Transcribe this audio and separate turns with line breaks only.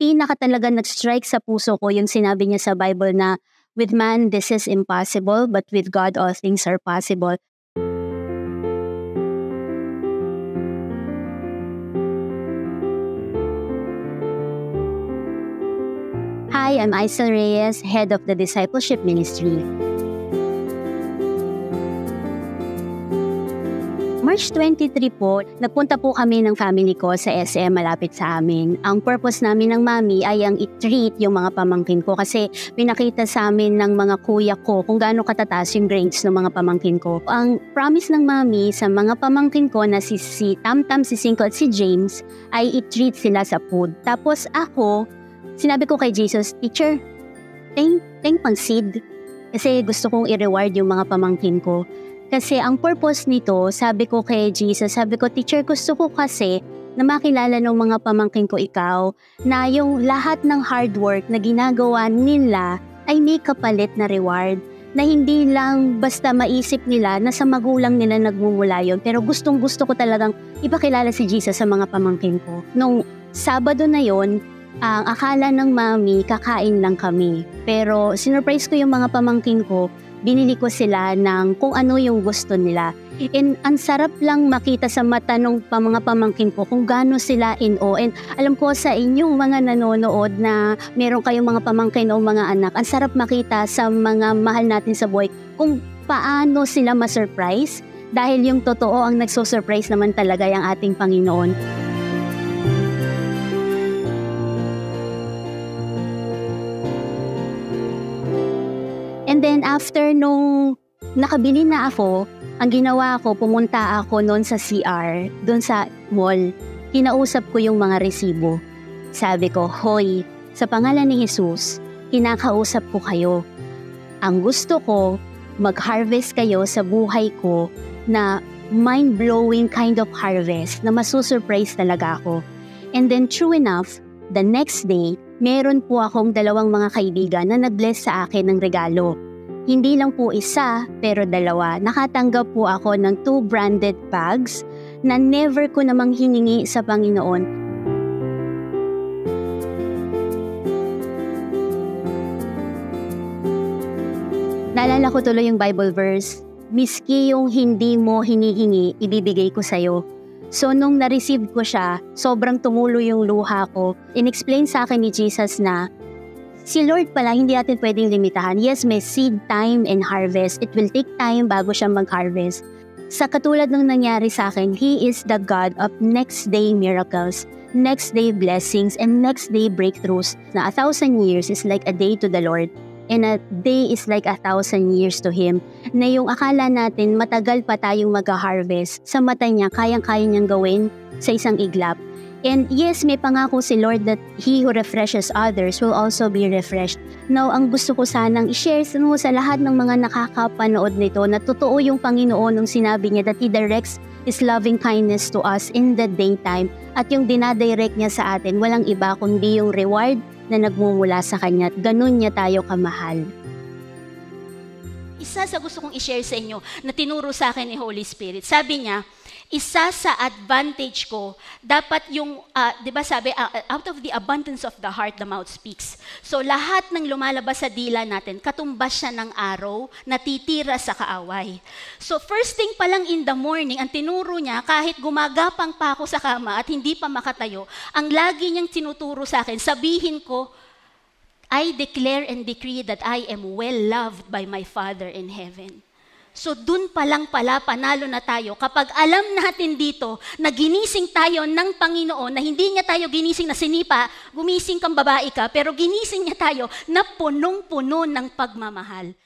pinaka talaga nag-strike sa puso ko yung sinabi niya sa Bible na, "With man, this is impossible, but with God, all things are possible." Hi, I'm Aisel Reyes, head of the Discipleship Ministry. March 23 po, nagpunta po kami ng family ko sa SM malapit sa amin. Ang purpose namin ng mami ay ang i-treat yung mga pamangkin ko kasi pinakita sa amin ng mga kuya ko kung gaano katataas yung grades ng mga pamangkin ko. Ang promise ng mami sa mga pamangkin ko na si Tamtam, si Cinco at si James ay i-treat sila sa food. Tapos ako, sinabi ko kay Jesus, "Teacher, thank pansid." Kasi gusto kong i-reward yung mga pamangkin ko. Kasi ang purpose nito, sabi ko kay Jesus, sabi ko, "Teacher, gusto ko kasi na makilala ng mga pamangkin ko ikaw na yung lahat ng hard work na ginagawa nila ay may kapalit na reward. Na hindi lang basta maisip nila na sa magulang nila nagmumula yun, pero gustong gusto ko talagang ipakilala si Jesus sa mga pamangkin ko." Nung Sabado na yon, ang akala ng mami, kakain lang kami. Pero sinurprise ko yung mga pamangkin ko, binili ko sila ng kung ano yung gusto nila. And ang sarap lang makita sa mata ng mga pamangkin ko kung gaano sila in awe. And alam ko sa inyong mga nanonood na meron kayong mga pamangkin o mga anak, ang sarap makita sa mga mahal natin sa buhay kung paano sila ma-surprise dahil yung totoo ang nagso-surprise naman talaga yung ating Panginoon. And then after nung nakabili na ako, ang ginawa ko, pumunta ako noon sa CR, doon sa mall. Kinausap ko yung mga resibo. Sabi ko, "Hoy, sa pangalan ni Jesus, kinakausap ko kayo. Ang gusto ko, mag-harvest kayo sa buhay ko na mind-blowing kind of harvest na masusurprise talaga ako." And then true enough, the next day, meron po akong dalawang mga kaibigan na nag-bless sa akin ng regalo. Hindi lang po isa, pero dalawa. Nakatanggap po ako ng 2 branded bags na never ko namang hiningi sa Panginoon. Naalala ko tuloy yung Bible verse, "Miski yung hindi mo hinihingi, ibibigay ko sa'yo." So nung na-receive ko siya, sobrang tumulo yung luha ko. In-explain sa akin ni Jesus na si Lord pala hindi natin pwedeng limitahan. Yes, may seed time and harvest. It will take time bago siya mag-harvest. Sa katulad ng nangyari sa akin, He is the God of next day miracles, next day blessings, and next day breakthroughs. Na 1,000 years is like a day to the Lord. And a day is like 1,000 years to Him. Na yung akala natin matagal pa tayong mag-harvest, sa mata niya kayang-kaya niyang gawin sa isang iglap. And yes, may pangako si Lord that He who refreshes others will also be refreshed. Now, ang gusto ko sanang i-share sa lahat ng mga nakakapanood nito na totoo yung Panginoon nung sinabi niya that He directs His loving kindness to us in the daytime. At yung dinadirect niya sa atin, walang iba kundi yung reward na nagmumula sa Kanya at ganun niya tayo kamahal.
Isa sa gusto kong i-share sa inyo na tinuro sa akin ni Holy Spirit, sabi niya, isa sa advantage ko, dapat yung, di ba sabi, out of the abundance of the heart, the mouth speaks. So lahat ng lumalabas sa dila natin, katumbas siya ng araw na titira sa kaaway. So first thing pa lang in the morning, ang tinuro niya, kahit gumagapang pa ako sa kama at hindi pa makatayo, ang lagi niyang tinuturo sa akin, sabihin ko, "I declare and decree that I am well loved by my Father in heaven." So dun pa lang pala, panalo na tayo. Kapag alam natin dito na ginising tayo ng Panginoon, na hindi niya tayo ginising na sinipa, gumising kang babae ka, pero ginising niya tayo na punong-puno ng pagmamahal.